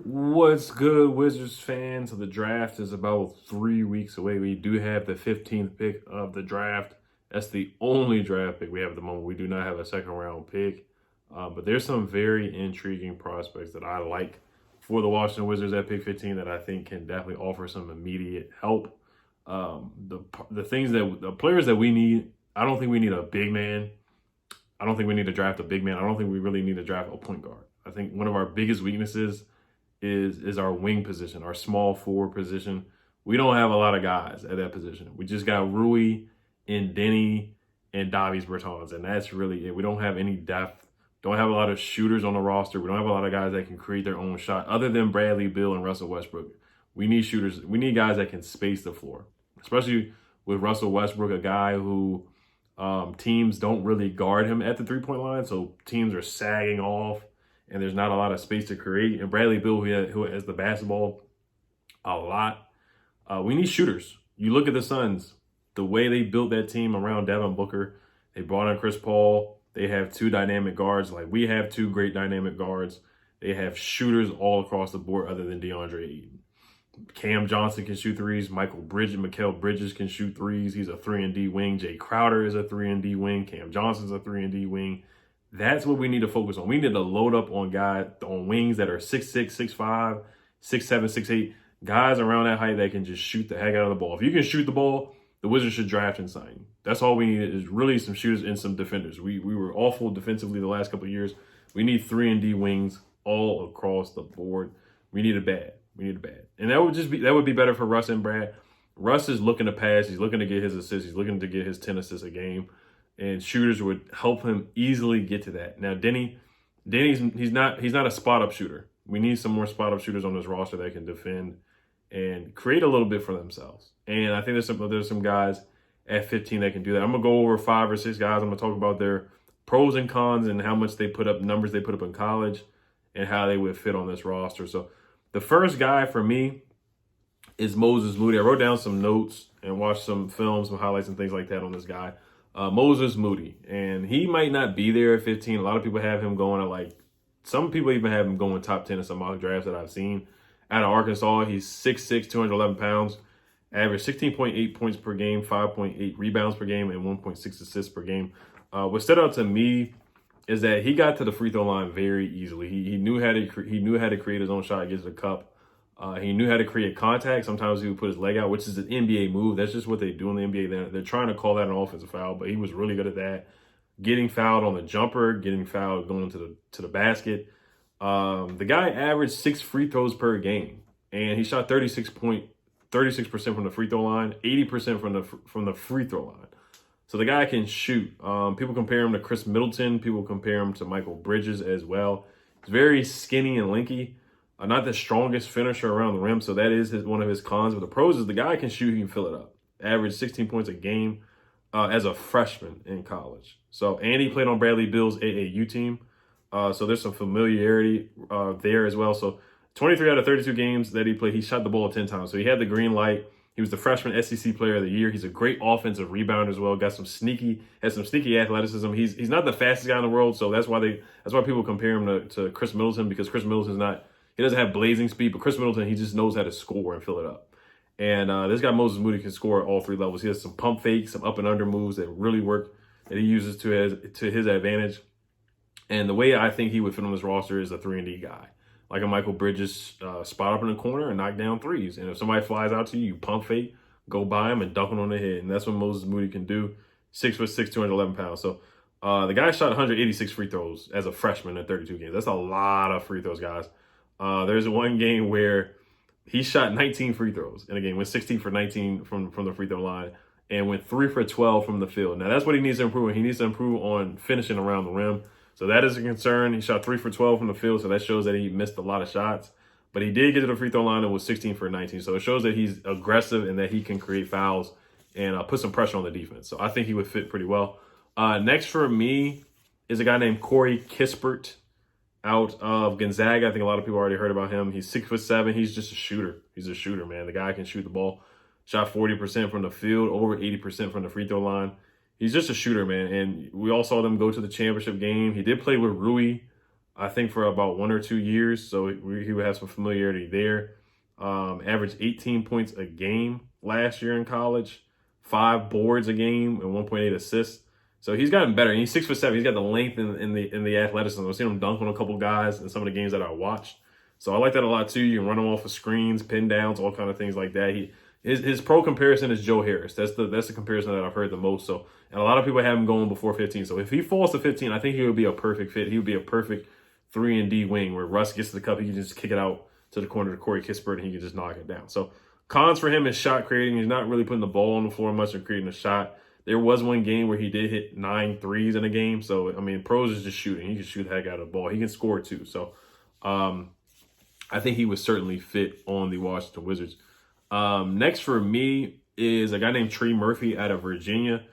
What's good, Wizards fans? So the draft is about 3 weeks away. We do have the 15th pick of the draft. That's the only draft pick we have at the moment. We do not have a second round pick. But there's some very intriguing prospects that I like for the Washington Wizards at pick 15 that I think can definitely offer some immediate help. The players that we need, I don't think we need a big man. I don't think we need to draft a big man. I don't think we really need to draft a point guard. I think one of our biggest weaknesses is our wing position, our small forward position. We don't have a lot of guys at that position. We just got Rui and Denny and Davies Bertans, and that's really it. We don't have any depth. Don't have a lot of shooters on the roster. We don't have a lot of guys that can create their own shot other than Bradley Beal and Russell Westbrook. We need shooters. We need guys that can space the floor, especially with Russell Westbrook, a guy who teams don't really guard him at the three-point line, so teams are sagging off and there's not a lot of space to create. And Bradley Beal, who has the basketball a lot, we need shooters. You look at the Suns, the way they built that team around Devin Booker, they brought in Chris Paul. They have two dynamic guards. Like we have two great dynamic guards. They have shooters all across the board other than DeAndre Ayton. Cam Johnson can shoot threes. Mikal Bridges can shoot threes. He's a 3-and-D wing. Jay Crowder is a 3-and-D wing. Cam Johnson's a 3-and-D wing. That's what we need to focus on. We need to load up on wings that are 6'6", 6'5", 6'7", 6'8", guys around that height that can just shoot the heck out of the ball. If you can shoot the ball, the Wizards should draft and sign you. That's all we need is really some shooters and some defenders. We were awful defensively the last couple of years. We need 3-and-D wings all across the board. We need it bad. And that would be better for Russ and Brad. Russ is looking to pass. He's looking to get his assists. He's looking to get his 10 assists a game. And shooters would help him easily get to that. Now, Denny's he's not a spot up shooter. We need some more spot up shooters on this roster that can defend and create a little bit for themselves. And I think there's some guys at 15 that can do that. I'm gonna go over 5 or 6 guys. I'm gonna talk about their pros and cons and how much numbers they put up in college and how they would fit on this roster. So the first guy for me is Moses Moody. I wrote down some notes and watched some films, some highlights and things like that on this guy. Moses Moody, and he might not be there at 15. A lot of people have him going at some people even have him going top 10 in some mock drafts that I've seen. Out of Arkansas, he's 6'6", 211 pounds, average 16.8 points per game, 5.8 rebounds per game, and 1.6 assists per game. What stood out to me is that he got to the free throw line very easily. He knew how to create his own shot, get to the cup. He knew how to create contact. Sometimes he would put his leg out, which is an NBA move. That's just what they do in the NBA. They're trying to call that an offensive foul, but he was really good at that. Getting fouled on the jumper, getting fouled going to the basket. The guy averaged 6 free throws per game, and he shot 36% from the free throw line, 80% from the free throw line. So the guy can shoot. People compare him to Chris Middleton. People compare him to Mikal Bridges as well. He's very skinny and lanky. Not the strongest finisher around the rim, so that is one of his cons. But the pros is the guy can shoot, he can fill it up. Averaged 16 points a game as a freshman in college. And he played on Bradley Beal's AAU team, so there's some familiarity there as well. So 23 out of 32 games that he played, he shot the ball 10 times. So he had the green light. He was the freshman SEC player of the year. He's a great offensive rebounder as well. Has some sneaky athleticism. He's not the fastest guy in the world, so that's why people compare him to Chris Middleton, because Chris Middleton's not. He doesn't have blazing speed, but Chris Middleton, he just knows how to score and fill it up. And this guy, Moses Moody, can score at all 3 levels. He has some pump fakes, some up and under moves that really work, that he uses to his advantage. And the way I think he would fit on this roster is a 3-and-D guy. Like a Mikal Bridges, spot up in the corner and knock down threes. And if somebody flies out to you, you pump fake, go by him and dunk him on the head. And that's what Moses Moody can do. 6'6", 211 pounds. So the guy shot 186 free throws as a freshman in 32 games. That's a lot of free throws, guys. There's one game where he shot 19 free throws in a game, went 16 for 19 from the free throw line, and went 3 for 12 from the field. Now, that's what he needs to improve on. He needs to improve on finishing around the rim. So that is a concern. He shot 3 for 12 from the field, so that shows that he missed a lot of shots. But he did get to the free throw line and was 16 for 19. So it shows that he's aggressive and that he can create fouls and put some pressure on the defense. So I think he would fit pretty well. Next for me is a guy named Corey Kispert out of Gonzaga. I think a lot of people already heard about him. He's 6'7". He's just a shooter. He's a shooter, man. The guy can shoot the ball. Shot 40% from the field, over 80% from the free throw line. He's just a shooter, man. And we all saw them go to the championship game. He did play with Rui I think for about 1 or 2 years. So he would have some familiarity there. Averaged 18 points a game last year in college, 5 boards a game, and 1.8 assists. So he's gotten better. And he's 6'7". He's got the length and the athleticism. I've seen him dunk on a couple guys in some of the games that I watched. So I like that a lot too. You can run him off of screens, pin downs, all kind of things like that. His pro comparison is Joe Harris. That's the comparison that I've heard the most. So, and a lot of people have him going before 15. So if he falls to 15, I think he would be a perfect fit. He would be a perfect 3-and-D wing where Russ gets to the cup, he can just kick it out to the corner to Corey Kispert and he can just knock it down. So cons for him is shot creating. He's not really putting the ball on the floor much or creating a shot. There was one game where he did hit 9 threes in a game. So, I mean, pros is just shooting. He can shoot the heck out of the ball. He can score too. So, I think he would certainly fit on the Washington Wizards. Next for me is a guy named Trey Murphy out of Virginia,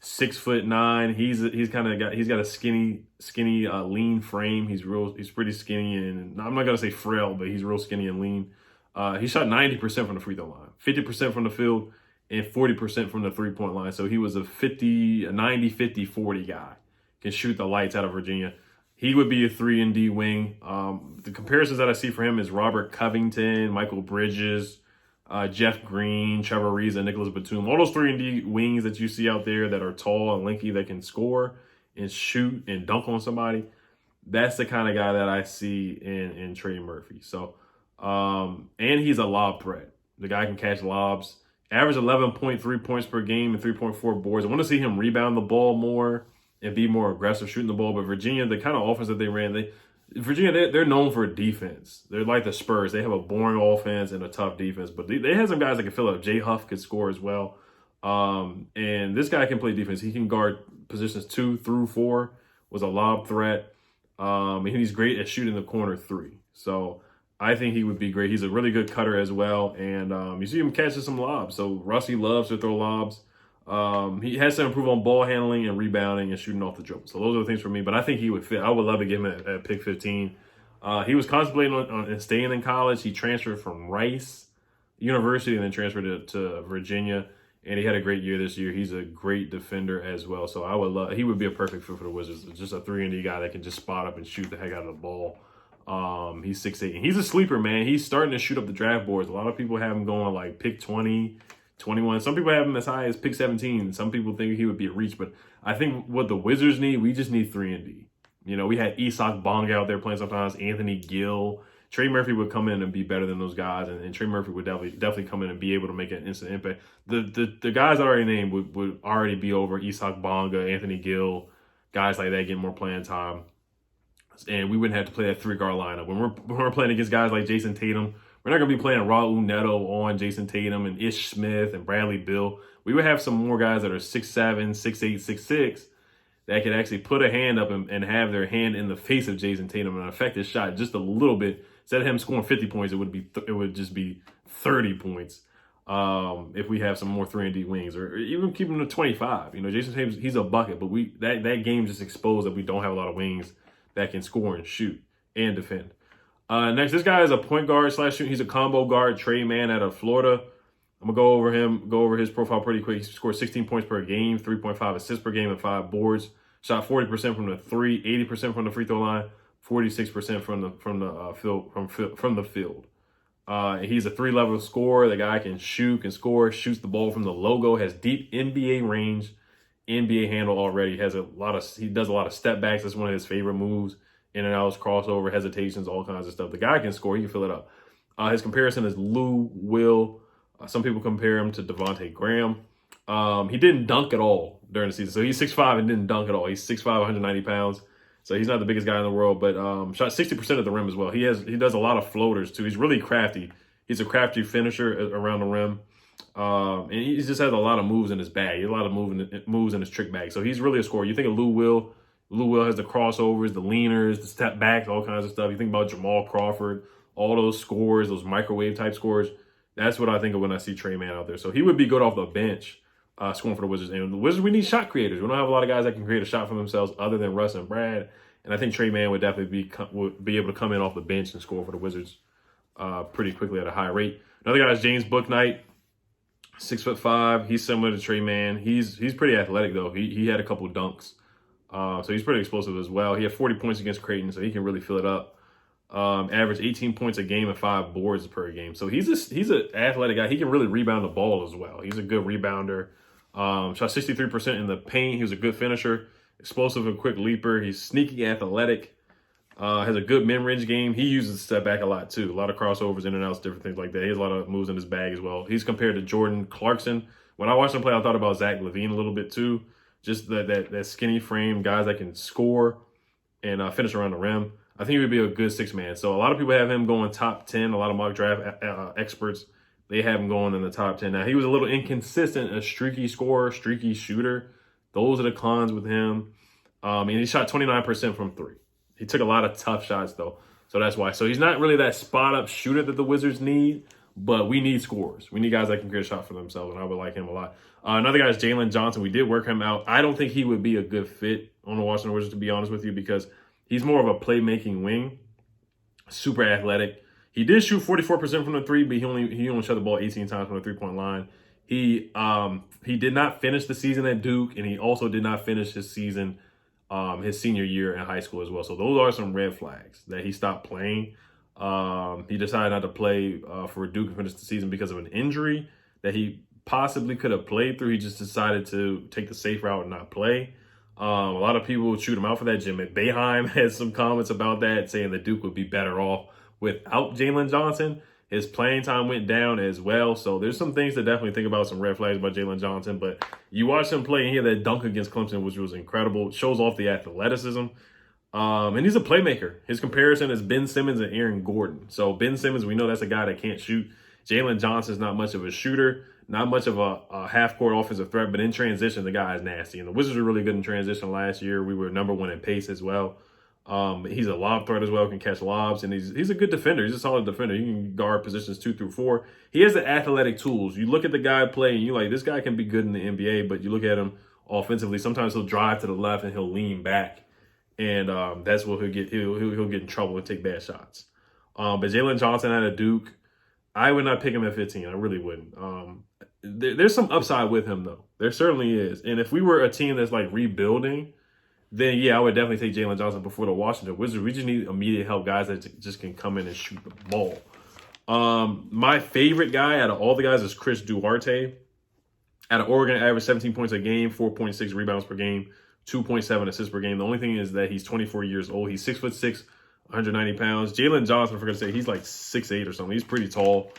6'9". He's got a skinny, lean frame. He's pretty skinny, and I'm not gonna say frail, but he's real skinny and lean. He shot 90% from the free throw line, 50% from the field, and 40% from the 3-point line. So he was a 90, 50, 40 guy. Can shoot the lights out of Virginia. He would be a 3-and-D wing. The comparisons that I see for him is Robert Covington, Michael Bridges, Jeff Green, Trevor Ariza, Nicholas Batum. All those 3-and-D wings that you see out there that are tall and lanky that can score and shoot and dunk on somebody. That's the kind of guy that I see in Trey Murphy. So, and he's a lob threat. The guy can catch lobs. Average 11.3 points per game and 3.4 boards. I want to see him rebound the ball more and be more aggressive shooting the ball. But Virginia, the kind of offense that they ran, they're known for defense. They're like the Spurs. They have a boring offense and a tough defense. But they had some guys that can fill up. Jay Huff could score as well. And this guy can play defense. He can guard positions 2 through 4, was a lob threat. And he's great at shooting the corner 3. So I think he would be great. He's a really good cutter as well. And you see him catching some lobs. So Rusty loves to throw lobs. He has to improve on ball handling and rebounding and shooting off the dribble. So those are the things for me. But I think he would fit. I would love to get him at pick 15. He was contemplating on staying in college. He transferred from Rice University and then transferred to Virginia. And he had a great year this year. He's a great defender as well. So I would love. He would be a perfect fit for the Wizards. Just a 3-and-D guy that can just spot up and shoot the heck out of the ball. He's 6'8". And he's a sleeper, man. He's starting to shoot up the draft boards. A lot of people have him going like pick 20. 21. Some people have him as high as pick 17. Some people think he would be a reach, but I think what the Wizards need, we just need 3-and-D. You know, we had Isak Bonga out there playing sometimes, Anthony Gill. Trey Murphy would come in and be better than those guys, and Trey Murphy would definitely come in and be able to make an instant impact. The guys I already named would already be over Isak Bonga, Anthony Gill, guys like that getting more playing time. And we wouldn't have to play that 3-guard lineup. When we're playing against guys like Jason Tatum, we're not going to be playing Raul Neto on Jason Tatum and Ish Smith and Bradley Beal. We would have some more guys that are 6'7", 6'8", 6'6", that could actually put a hand up and have their hand in the face of Jason Tatum and affect his shot just a little bit. Instead of him scoring 50 points, it would just be 30 points if we have some more 3-and-D wings, or even keep him to 25. You know, Jason Tatum, he's a bucket, but that game just exposed that we don't have a lot of wings that can score and shoot and defend. Next, this guy is a point guard / shooter. He's a combo guard, Trey Mann out of Florida. I'm going to go over his profile pretty quick. He scored 16 points per game, 3.5 assists per game, and 5 boards. Shot 40% from the 3, 80% from the free throw line, 46% from the field. He's a 3-level scorer. The guy can shoot, can score, shoots the ball from the logo, has deep NBA range, NBA handle already. He does a lot of step backs. That's one of his favorite moves. In and outs, crossover, hesitations, all kinds of stuff. The guy can score. He can fill it up. His comparison is Lou Will. Some people compare him to Devontae Graham. He didn't dunk at all during the season. So he's 6'5" and didn't dunk at all. He's 6'5", 190 pounds. So he's not the biggest guy in the world, but shot 60% at the rim as well. He does a lot of floaters too. He's really crafty. He's a crafty finisher around the rim. And he just has a lot of moves in his bag. He has a lot of moves in his trick bag. So he's really a scorer. You think of Lou Will. Lou Will has the crossovers, the leaners, the step backs, all kinds of stuff. You think about Jamal Crawford, all those scores, those microwave type scores. That's what I think of when I see Trey Mann out there. So he would be good off the bench scoring for the Wizards. And the Wizards, we need shot creators. We don't have a lot of guys that can create a shot for themselves other than Russ and Brad. And I think Trey Mann would definitely be able to come in off the bench and score for the Wizards pretty quickly at a high rate. Another guy is James Bouknight, 6'5". He's similar to Trey Mann. He's pretty athletic though. He had a couple dunks So he's pretty explosive as well. He had 40 points against Creighton, so he can really fill it up. Averaged 18 points a game and 5 boards per game. So he's an athletic guy. He can really rebound the ball as well. He's a good rebounder. Shot 63% in the paint. He was a good finisher, explosive and quick leaper. He's sneaky athletic. Has a good mid-range game. He uses the step back a lot too. A lot of crossovers, in and outs, different things like that. He has a lot of moves in his bag as well. He's compared to Jordan Clarkson. When I watched him play, I thought about Zach LaVine a little bit too. Just that skinny frame, guys that can score and finish around the rim. I think he would be a good 6-man. So a lot of people have him going top 10. A lot of mock draft experts, they have him going in the top 10. Now, he was a little inconsistent, a streaky scorer, streaky shooter. Those are the cons with him. And he shot 29% from 3. He took a lot of tough shots, though. So that's why. So he's not really that spot-up shooter that the Wizards need, but we need scorers. We need guys that can create a shot for themselves, and I would like him a lot. Another guy is Jalen Johnson. We did work him out. I don't think he would be a good fit on the Washington Wizards, to be honest with you, because he's more of a playmaking wing, super athletic. He did shoot 44% from the 3, but he only shot the ball 18 times from the 3-point line. He did not finish the season at Duke, and he also did not finish his season his senior year in high school as well. So those are some red flags that he stopped playing. He decided not to play for Duke and finish the season because of an injury that he possibly could have played through. He just decided to take the safe route and not play. A lot of people would shoot him out for that. Jim Boeheim had some comments about that, saying that Duke would be better off without Jalen Johnson. His playing time went down as well. So there's some things to definitely think about, some red flags about Jalen Johnson. But you watch him play and he had that dunk against Clemson, which was incredible. It shows off the athleticism. And he's a playmaker. His comparison is Ben Simmons and Aaron Gordon. So Ben Simmons, we know that's a guy that can't shoot. Jalen Johnson's not much of a shooter, not much of a half-court offensive threat, but in transition, the guy is nasty. And the Wizards were really good in transition last year. We were number 1 in pace as well. He's a lob threat as well, can catch lobs, and he's a good defender. He's a solid defender. He can guard positions 2 through 4. He has the athletic tools. You look at the guy play, and you're like, this guy can be good in the NBA, but you look at him offensively, sometimes he'll drive to the left and he'll lean back. And that's what he'll get. He'll get in trouble and take bad shots. But Jalen Johnson out of Duke, I would not pick him at 15. I really wouldn't. There's some upside with him, though. There certainly is. And if we were a team that's like rebuilding, then yeah, I would definitely take Jalen Johnson before the Washington Wizards. We just need immediate help, guys that just can come in and shoot the ball. My favorite guy out of all the guys is Chris Duarte. Out of Oregon, averaged 17 points a game, 4.6 rebounds per game, 2.7 assists per game. The only thing is that he's 24 years old. He's 6'6", 190 pounds. Jalen Johnson, I forgot to say, he's like 6'8" or something. He's pretty tall.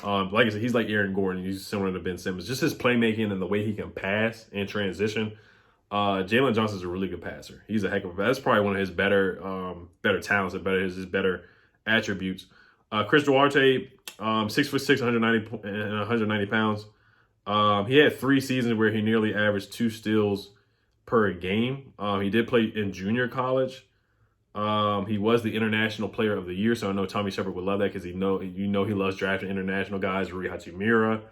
Like I said, he's like Aaron Gordon. He's similar to Ben Simmons. Just his playmaking and the way he can pass and transition. Jalen Johnson's a really good passer. He's a heck of a passer. That's probably one of his better talents and his better attributes. Chris Duarte, 6'6", 190 pounds. He had 3 seasons where he nearly averaged 2 steals per game. He did play in junior college. He was the International Player of the Year, so I know Tommy Shepard would love that because he loves drafting international guys. Rui Hachimura,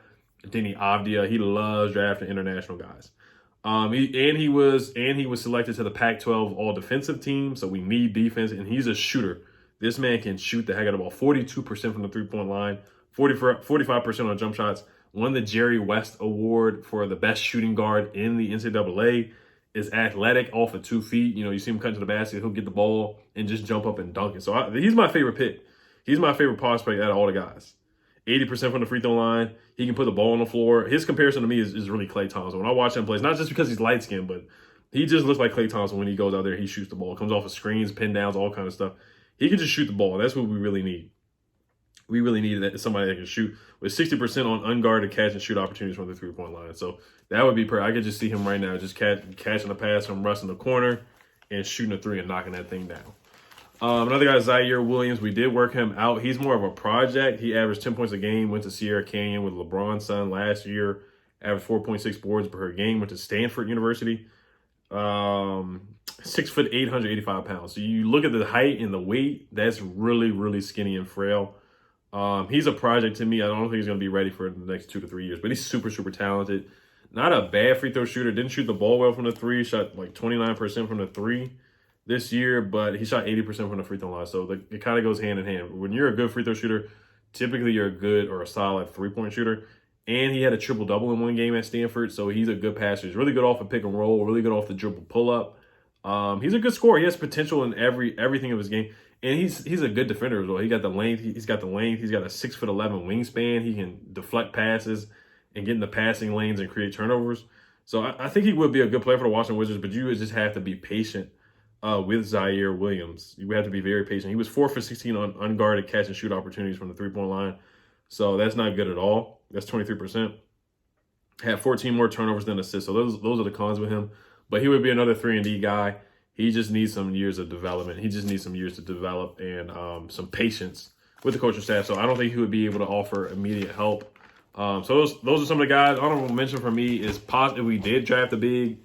Denny Avdia, he loves drafting international guys. He was selected to the Pac-12 All-Defensive Team, so we need defense, and he's a shooter. This man can shoot the heck out of the ball. 42% from the three-point line, 45% on jump shots. Won the Jerry West Award for the best shooting guard in the NCAA. Is athletic off of 2 feet. You know, you see him cut to the basket, he'll get the ball and just jump up and dunk it. So he's my favorite pick. He's my favorite prospect out of all the guys. 80% from the free throw line. He can put the ball on the floor. His comparison to me is really Klay Thompson. When I watch him play, it's not just because he's light-skinned, but he just looks like Klay Thompson when he goes out there. He shoots the ball. Comes off of screens, pin downs, all kind of stuff. He can just shoot the ball. That's what we really need. We really need somebody that can shoot with 60% on unguarded catch and shoot opportunities from the three-point line. So that would be perfect. I could just see him right now just catching a pass from Russ in the corner and shooting a 3 and knocking that thing down. Another guy is Zaire Williams. We did work him out. He's more of a project. He averaged 10 points a game, went to Sierra Canyon with LeBron's son last year, averaged 4.6 boards per game, went to Stanford University. 6'8", 185 pounds. So you look at the height and the weight, that's really, really skinny and frail. He's a project to me. I don't think he's going to be ready for the next 2 to 3 years, but he's super, super talented. Not a bad free throw shooter. Didn't shoot the ball well from the 3. Shot like 29% from the 3 this year, but he shot 80% from the free throw line. So it kind of goes hand in hand. When you're a good free throw shooter, typically you're a good or a solid 3-point shooter. And he had a triple-double in one game at Stanford, so he's a good passer. He's really good off a pick and roll, really good off the dribble pull-up. He's a good scorer. He has potential in everything of his game. And he's a good defender as well. He got the length. He's got the length. He's got a 6'11" wingspan. He can deflect passes and get in the passing lanes and create turnovers. So I think he would be a good player for the Washington Wizards, but you would just have to be patient with Zaire Williams. You have to be very patient. He was 4 for 16 on unguarded catch and shoot opportunities from the three-point line. So that's not good at all. That's 23%. Had 14 more turnovers than assists. So those are the cons with him. But he would be another 3-and-D guy. He just needs some years of development. He just needs some years to develop and some patience with the coaching staff. So I don't think he would be able to offer immediate help. So those are some of the guys. Honorable mention for me is if we did draft a big,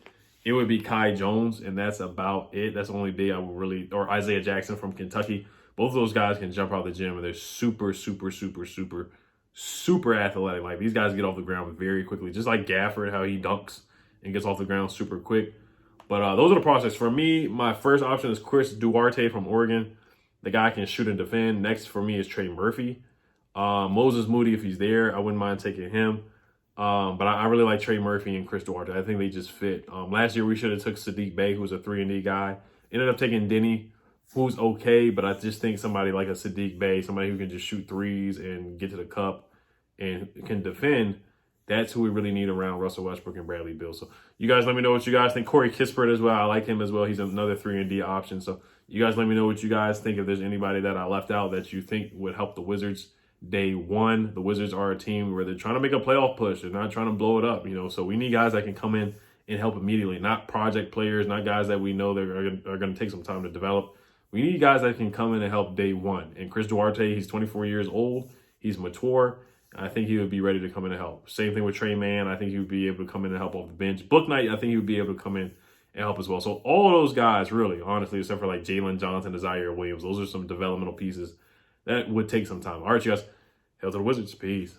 it would be Kai Jones, and that's about it. That's the only big I would really, or Isaiah Jackson from Kentucky. Both of those guys can jump out of the gym, and they're super, super, super, super, super athletic. Like, these guys get off the ground very quickly, just like Gafford, how he dunks and gets off the ground super quick. But those are the prospects. For me, my first option is Chris Duarte from Oregon. The guy can shoot and defend. Next for me is Trey Murphy. Moses Moody, if he's there, I wouldn't mind taking him. But I really like Trey Murphy and Chris Duarte. I think they just fit. Last year, we should have took Sadiq Bey, who's a 3-and-D guy. Ended up taking Denny, who's okay, but I just think somebody like a Sadiq Bey, somebody who can just shoot threes and get to the cup and can defend, that's who we really need around Russell Westbrook and Bradley Beal. So you guys let me know what you guys think. Corey Kispert as well. I like him as well. He's another 3-and-D option. So you guys let me know what you guys think. If there's anybody that I left out that you think would help the Wizards day one. The Wizards are a team where they're trying to make a playoff push. They're not trying to blow it up, So we need guys that can come in and help immediately, not project players, not guys that we know that are going to take some time to develop. We need guys that can come in and help day one. And Chris Duarte, he's 24 years old. He's mature. I think he would be ready to come in and help. Same thing with Trey Mann. I think he would be able to come in and help off the bench. Bouknight, I think he would be able to come in and help as well. So all of those guys, really, honestly, except for like Jalen Johnson and Zaire Williams, those are some developmental pieces that would take some time. All right, you guys. Hail to the Wizards. Peace.